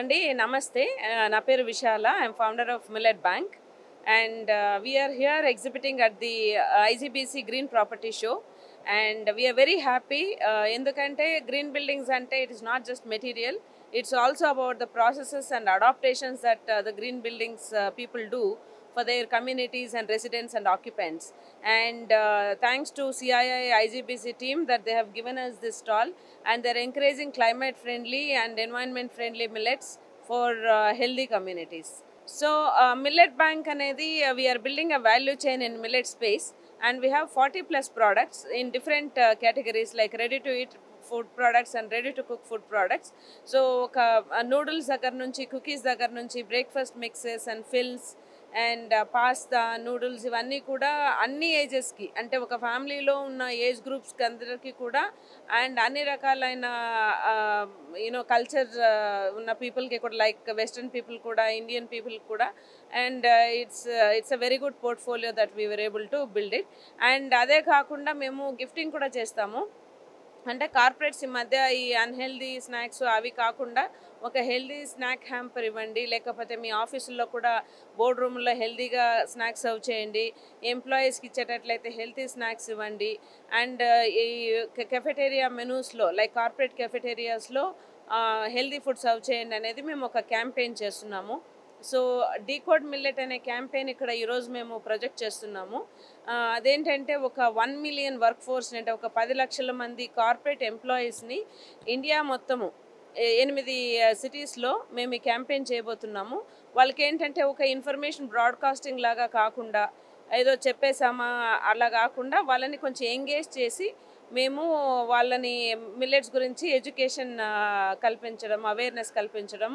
అండి నమస్తే. నా పేరు Vishala. I'm founder of millet bank. And we are here exhibiting at the IGBC Green Property Show. And we are very happy. Endukante green buildings ante it is not just material. It's also about the processes and adaptations that the green buildings people do for their communities and residents and occupants. And thanks to CII IGBC team that they have given us this stall, and they're encouraging climate friendly and environment friendly millets for healthy communities. So Millet Bank anedi we are building a value chain in millet space, and we have 40 plus products in different categories like ready to eat food products and ready to cook food products. So noodles దగ్గర నుంచి cookies దగ్గర నుంచి breakfast mixes and fills and pasta noodles ఇవన్నీ కూడా అన్ని ఏజెస్కి, అంటే ఒక ఫ్యామిలీలో ఉన్న ఏజ్ గ్రూప్స్కి అందరికీ కూడా, అండ్ అన్ని రకాలైన కల్చర్ ఉన్న పీపుల్కి కూడా, లైక్ వెస్ట్రన్ పీపుల్ కూడా, ఇండియన్ పీపుల్ కూడా. And it's a very good portfolio that we were able to build it. And అదే కాకుండా మేము గిఫ్టింగ్ కూడా చేస్తాము. అంటే కార్పొరేట్స్ ఈ మధ్య ఈ అన్హెల్దీ స్నాక్స్ అవి కాకుండా ఒక హెల్దీ స్నాక్ హ్యాంపర్ ఇవ్వండి, లేకపోతే మీ ఆఫీసుల్లో కూడా బోర్డ్ రూమ్లో హెల్దీగా స్నాక్స్ సర్వ్ చేయండి, ఎంప్లాయీస్కి ఇచ్చేటట్లయితే హెల్తీ స్నాక్స్ ఇవ్వండి. అండ్ ఈ కెఫెటేరియా మెనూస్లో, లైక్ కార్పొరేట్ కెఫెటేరియాస్లో హెల్దీ ఫుడ్ సర్వ్ చేయండి అనేది మేము ఒక క్యాంపెయిన్ చేస్తున్నాము. సో డీకోడ్ మిల్లెట్ అనే క్యాంపెయిన్ ఇక్కడ ఈరోజు మేము ప్రొజెక్ట్ చేస్తున్నాము. అదేంటంటే ఒక 1 మిలియన్ వర్క్ ఫోర్స్, అంటే ఒక 10 లక్షల మంది కార్పొరేట్ ఎంప్లాయీస్ని ఇండియా మొత్తము 8 సిటీస్లో మేము ఈ క్యాంపెయిన్ చేయబోతున్నాము. వాళ్ళకి ఏంటంటే ఒక ఇన్ఫర్మేషన్ బ్రాడ్కాస్టింగ్ లాగా కాకుండా, ఏదో చెప్పేసామా అలా కాకుండా, వాళ్ళని కొంచెం ఎంగేజ్ చేసి మేము వాళ్ళని మిల్లెట్స్ గురించి ఎడ్యుకేషన్ కల్పించడం, అవేర్నెస్ కల్పించడం